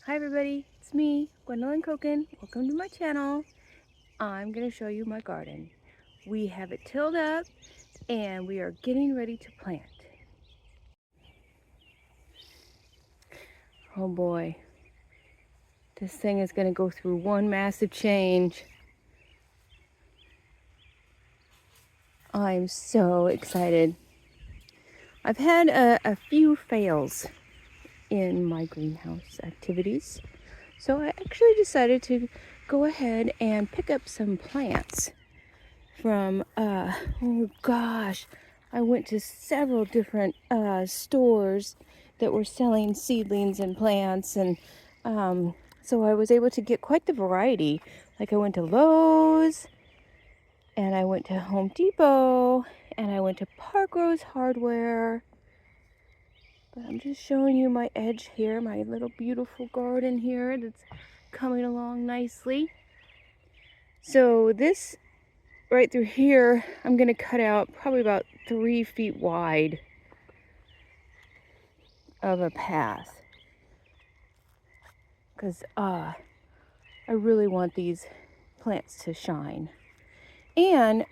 Hi everybody, it's me, Gwendolyn Koken. Welcome to my channel. I'm going to show you my garden. We have it tilled up and we are getting ready to plant. Oh boy, this thing is going to go through one massive change. I'm so excited. I've had a few fails in my greenhouse activities, so I actually decided to go ahead and pick up some plants from oh gosh, I went to several different stores that were selling seedlings and plants, and so I was able to get quite the variety. Like I went to Lowe's, and I went to Home Depot, and I went to Park Rose Hardware. But I'm just showing you my edge here, my little beautiful garden here that's coming along nicely. So this right through here, I'm going to cut out probably about 3 feet wide of a path. Because I really want these plants to shine. And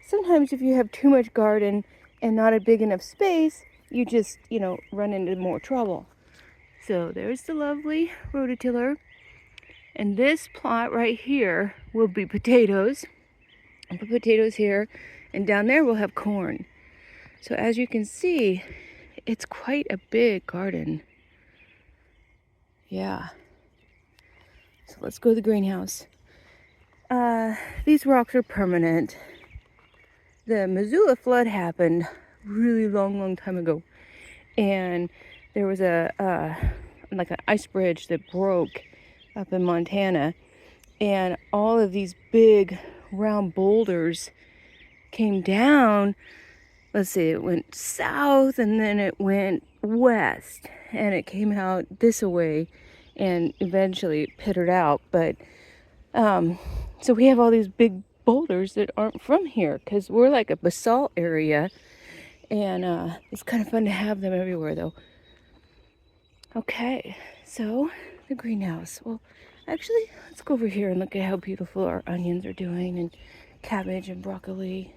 sometimes if you have too much garden and not a big enough space, you just, run into more trouble. So there's the lovely rototiller. And this plot right here will be potatoes. I'll put potatoes here. And down there we'll have corn. So as you can see, it's quite a big garden. Yeah. So let's go to the greenhouse. These rocks are permanent. The Missoula flood happened really long time ago. And there was like an ice bridge that broke up in Montana. And all of these big round boulders came down. Let's see, it went south and then it went west. And it came out this way and eventually it petered out. But so we have all these big boulders that aren't from here because we're like a basalt area, and it's kind of fun to have them everywhere though. Okay, so the greenhouse. Well, actually, let's go over here and look at how beautiful our onions are doing, and cabbage and broccoli.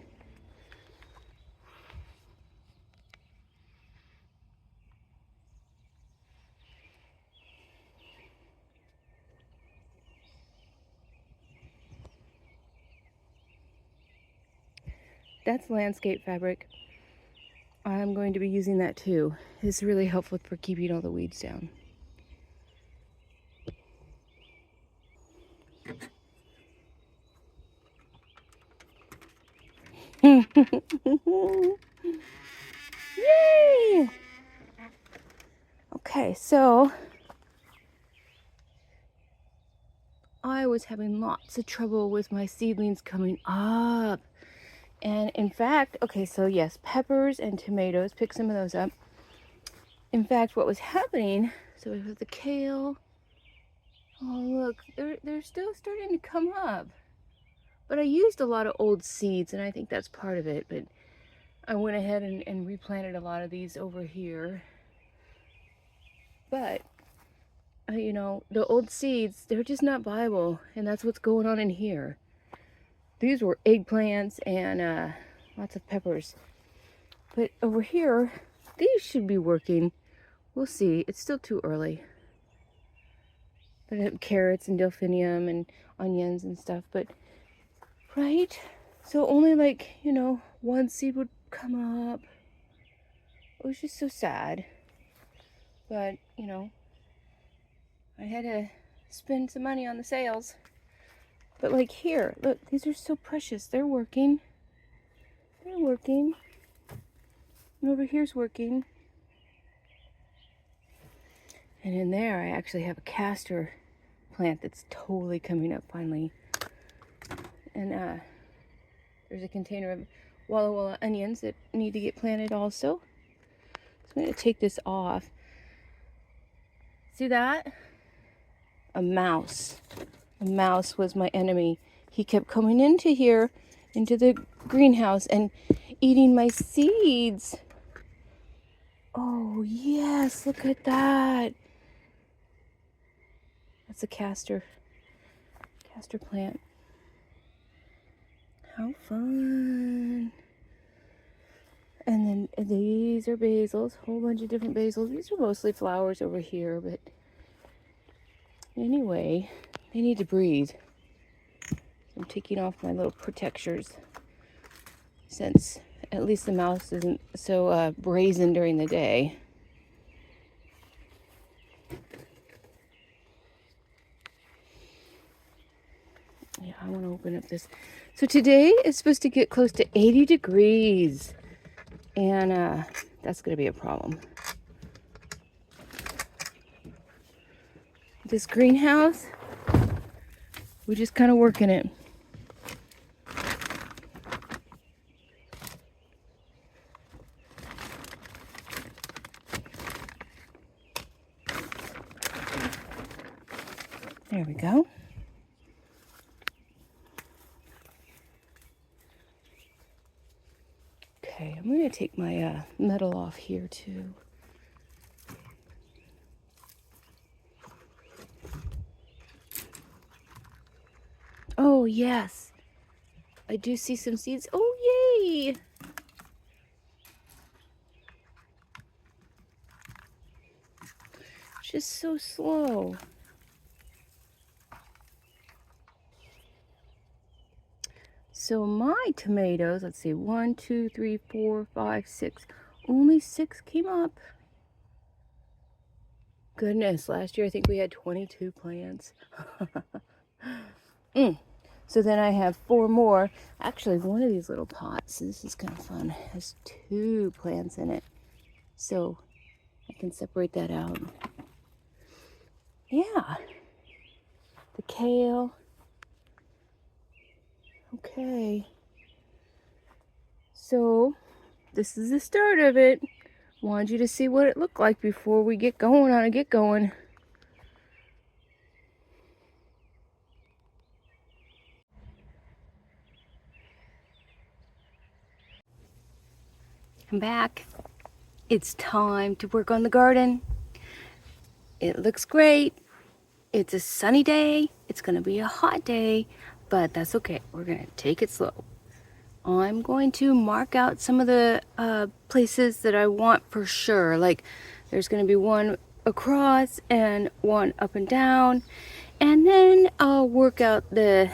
That's landscape fabric. I'm going to be using that too. It's really helpful for keeping all the weeds down. Yay! Okay, so I was having lots of trouble with my seedlings coming up. And in fact, okay, so yes, peppers and tomatoes, pick some of those up. In fact, what was happening, so we have the kale. Oh, look, they're still starting to come up. But I used a lot of old seeds, and I think that's part of it. But I went ahead and replanted a lot of these over here. But, the old seeds, they're just not viable. And that's what's going on in here. These were eggplants and lots of peppers. But over here, these should be working. We'll see. It's still too early. But I have carrots and delphinium and onions and stuff. But, right? So only like, one seed would come up. It was just so sad. But, I had to spend some money on the sales. But like here, look, these are so precious. They're working. They're working. And over here's working. And in there, I actually have a castor plant that's totally coming up finally. And there's a container of Walla Walla onions that need to get planted also. So I'm going to take this off. See that? A mouse. A mouse was my enemy. He kept coming into here, into the greenhouse, and eating my seeds. Oh, yes, look at that. That's a castor plant. How fun. And then these are basils, a whole bunch of different basils. These are mostly flowers over here, but anyway, they need to breathe. I'm taking off my little protectors since at least the mouse isn't so brazen during the day. Yeah, I want to open up this. So today is supposed to get close to 80 degrees. And that's going to be a problem. This greenhouse, we're just kind of working it. There we go. Okay, I'm going to take my metal off here too. Oh, yes. I do see some seeds. Oh, yay! Just so slow. So my tomatoes, let's see, 1, 2, 3, 4, 5, 6. Only 6 came up. Goodness, last year I think we had 22 plants. So then I have 4 more. Actually, one of these little pots, this is kind of fun, has 2 plants in it. So I can separate that out. Yeah. The kale. Okay. So this is the start of it. Wanted you to see what it looked like before we get going on it. I'm back. It's time to work on the garden. It looks great. It's a sunny day. It's gonna be a hot day, but that's okay. We're gonna take it slow. I'm going to mark out some of the places that I want for sure. Like there's gonna be one across and one up and down. And then I'll work out the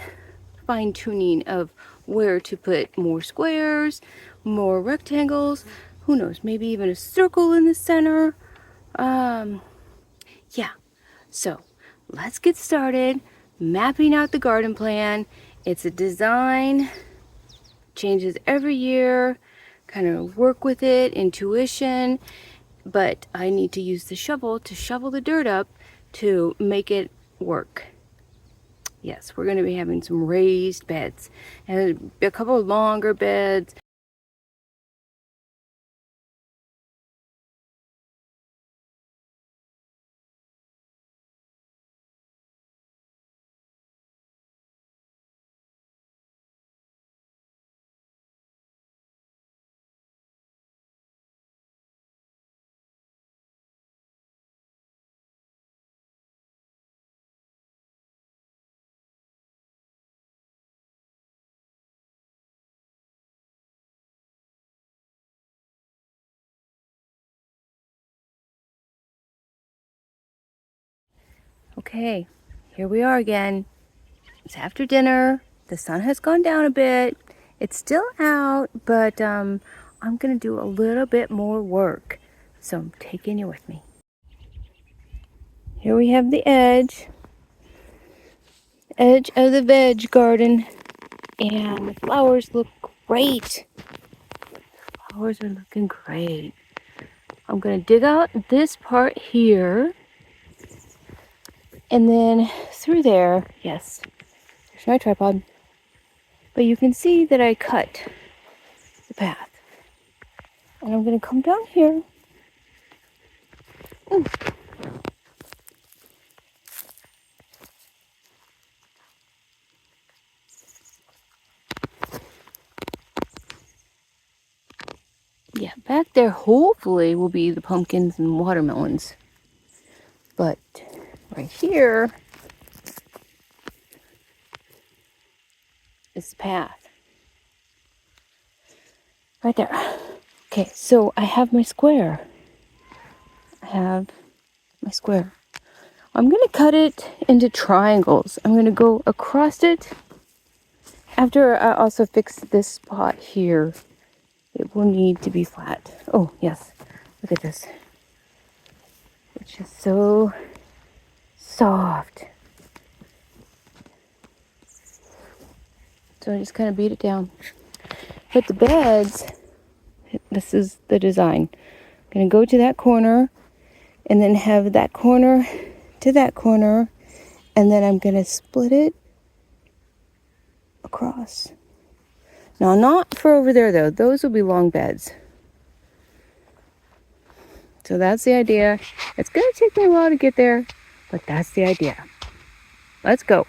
fine tuning of where to put more squares, more rectangles, who knows, maybe even a circle in the center. Yeah, so let's get started mapping out the garden plan. It's a design, changes every year, kind of work with it, intuition, but I need to use the shovel to shovel the dirt up to make it work. Yes, we're going to be having some raised beds and a couple of longer beds. Okay, here we are again. It's after dinner. The sun has gone down a bit. It's still out, but I'm gonna do a little bit more work. So I'm taking you with me. Here we have the edge of the veg garden. And the flowers look great. Flowers are looking great. I'm gonna dig out this part here. And then through there, yes, there's my tripod. But you can see that I cut the path. And I'm gonna come down here. Yeah, back there hopefully will be the pumpkins and watermelons. But right here, is the path. Right there. Okay, so I have my square. I'm going to cut it into triangles. I'm going to go across it. After I also fix this spot here, it will need to be flat. Oh, yes. Look at this. It's just so soft. So I just kind of beat it down. But the beds, this is the design. I'm going to go to that corner and then have that corner to that corner, and then I'm going to split it across. Now, not for over there though. Those will be long beds. So that's the idea. It's going to take me a while to get there, but that's the idea. Let's go.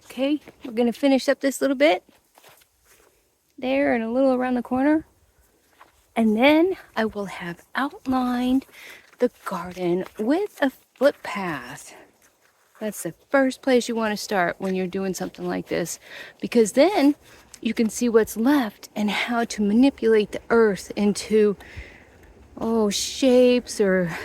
Okay, we're going to finish up this little bit there and a little around the corner. And then I will have outlined the garden with a footpath. That's the first place you want to start when you're doing something like this, because then you can see what's left and how to manipulate the earth into shapes or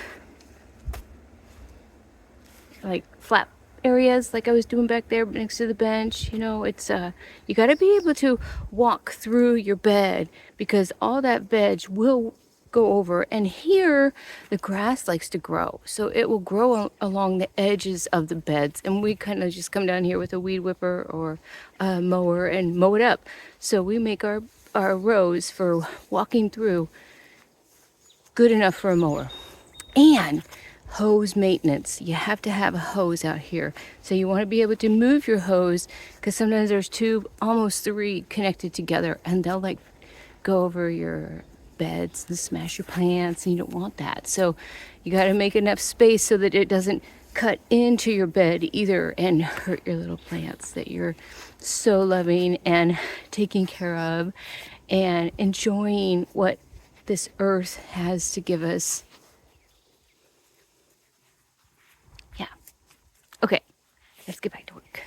like flat areas like I was doing back there next to the bench. It's you got to be able to walk through your bed, because all that veg will go over, and here the grass likes to grow, so it will grow along the edges of the beds, and we kind of just come down here with a weed whipper or a mower and mow it up. So we make our rows for walking through good enough for a mower. And hose maintenance. You have to have a hose out here. So you want to be able to move your hose, because sometimes there's two, almost three connected together, and they'll like go over your beds and smash your plants, and you don't want that. So you got to make enough space so that it doesn't cut into your bed either and hurt your little plants that you're so loving and taking care of and enjoying what this earth has to give us. Yeah. Okay, let's get back to work.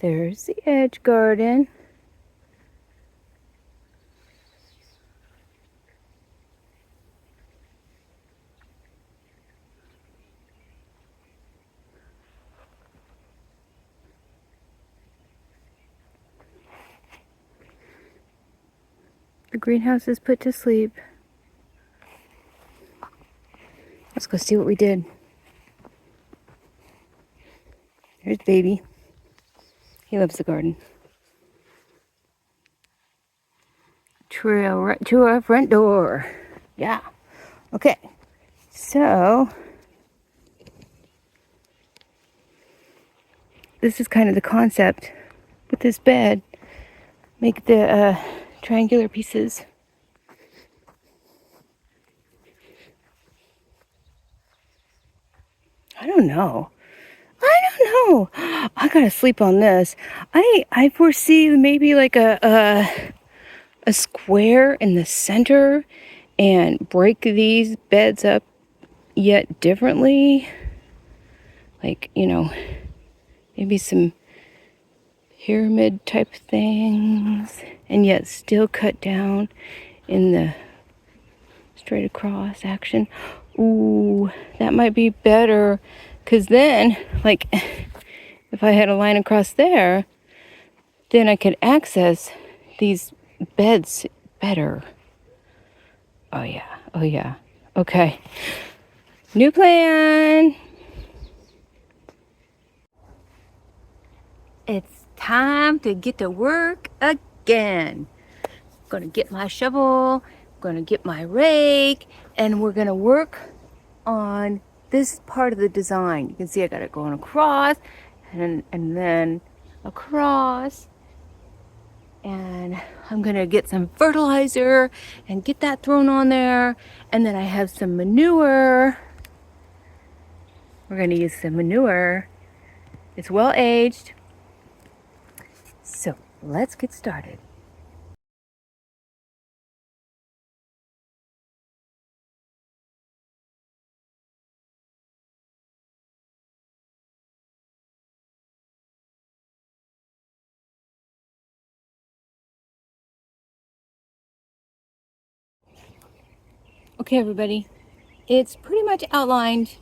There's the edge garden. The greenhouse is put to sleep. Let's go see what we did. There's baby. He loves the garden. Trail right to our front door. Yeah. Okay. So this is kind of the concept with this bed. Make the triangular pieces. I don't know. know. I gotta sleep on this. I foresee maybe like a square in the center and break these beds up yet differently. Like, maybe some pyramid type things, and yet still cut down in the straight across action. Ooh, that might be better, because then, like, if I had a line across there, then I could access these beds better. Oh yeah. Okay. New plan. It's time to get to work again. Gonna get my shovel, gonna get my rake, and we're gonna work on this part of the design. You can see I got it going across and then across. And I'm gonna get some fertilizer and get that thrown on there. And then I have some manure. We're gonna use some manure. It's well aged. So let's get started. Okay, everybody, it's pretty much outlined.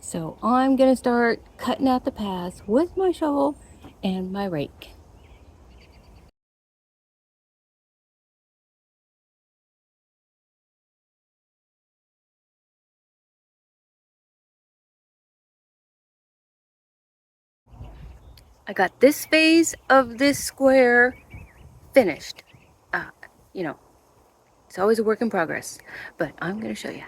So I'm gonna start cutting out the paths with my shovel and my rake. I got this phase of this square finished. Uh, you know, it's always a work in progress, but I'm gonna show you.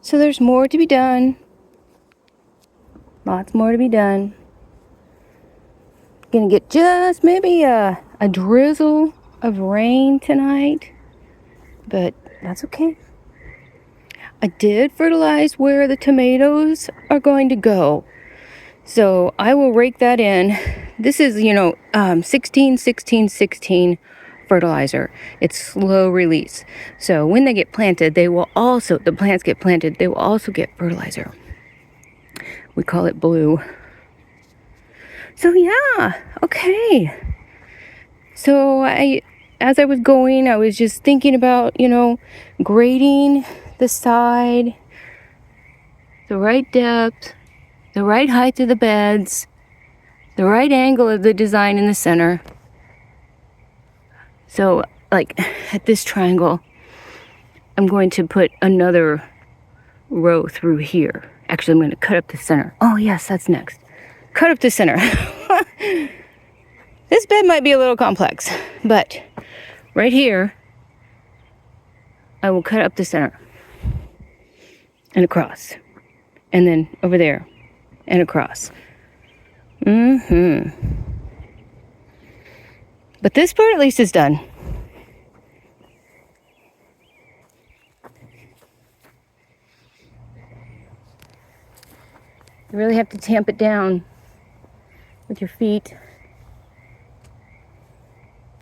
So there's more to be done. Lots more to be done. Gonna get just maybe a drizzle of rain tonight, but that's okay. I did fertilize where the tomatoes are going to go. So I will rake that in. This is, 16, 16, 16 fertilizer. It's slow release. So when they get planted, the plants get planted, they will also get fertilizer. We call it blue. So yeah, okay. So as I was going, I was just thinking about, grading the side, the right depth, the right height of the beds, the right angle of the design in the center. So, like, at this triangle, I'm going to put another row through here. Actually, I'm going to cut up the center. Oh, yes, that's next. Cut up the center. This bed might be a little complex, but right here, I will cut up the center and across. And then over there and across. But this part at least is done. You really have to tamp it down with your feet.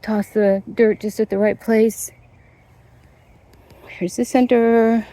Toss the dirt just at the right place. Here's the center.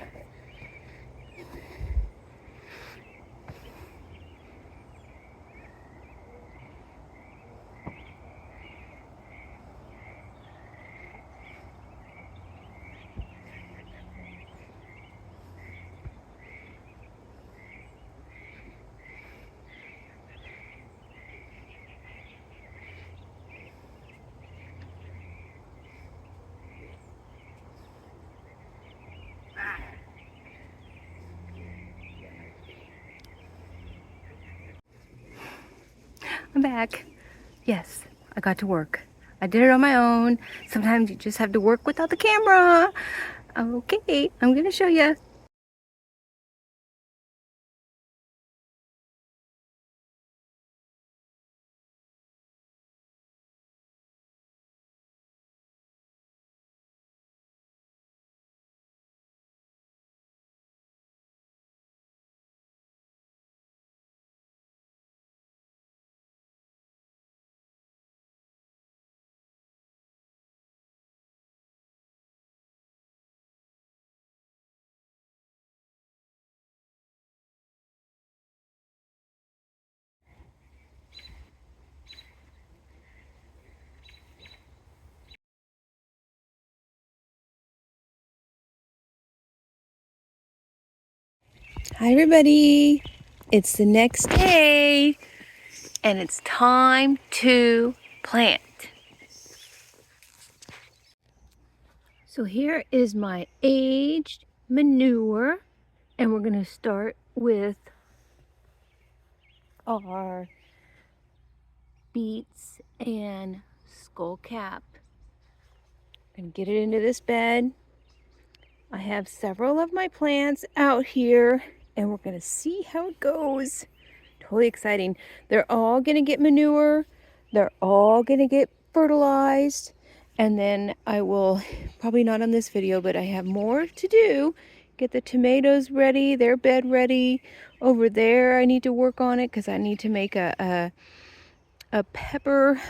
I'm back. Yes, I got to work. I did it on my own. Sometimes you just have to work without the camera. Okay, I'm gonna show you. Hi everybody. It's the next day and it's time to plant. So here is my aged manure, and we're gonna start with our beets and skullcap. Gonna get it into this bed. I have several of my plants out here and we're gonna see how it goes. Totally exciting. They're all gonna get manure. They're all gonna get fertilized. And then I will, probably not on this video, but I have more to do. Get the tomatoes ready, their bed ready. Over there I need to work on it because I need to make a pepper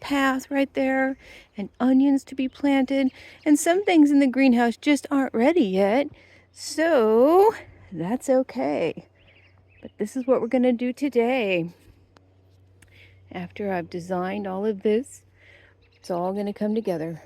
path right there and onions to be planted, and some things in the greenhouse just aren't ready yet, so that's okay. But this is what we're going to do today. After I've designed all of this, it's all going to come together.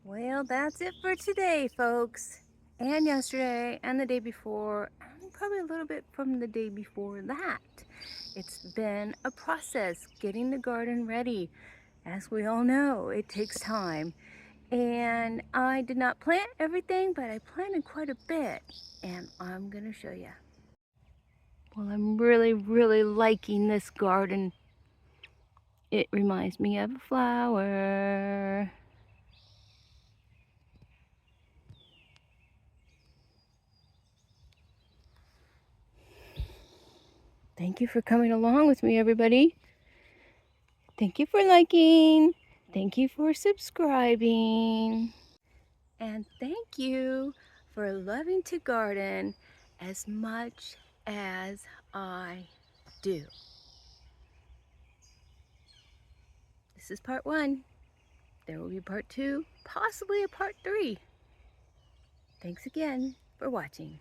Well, that's it for today, folks, and yesterday and the day before and probably a little bit from the day before that. It's been a process getting the garden ready. As we all know, it takes time. And I did not plant everything, but I planted quite a bit. And I'm gonna show you. Well, I'm really liking this garden. It reminds me of a flower. Thank you for coming along with me, everybody. Thank you for liking. Thank you for subscribing. And thank you for loving to garden as much as I do. This is part 1. There will be part 2, possibly a part 3. Thanks again for watching.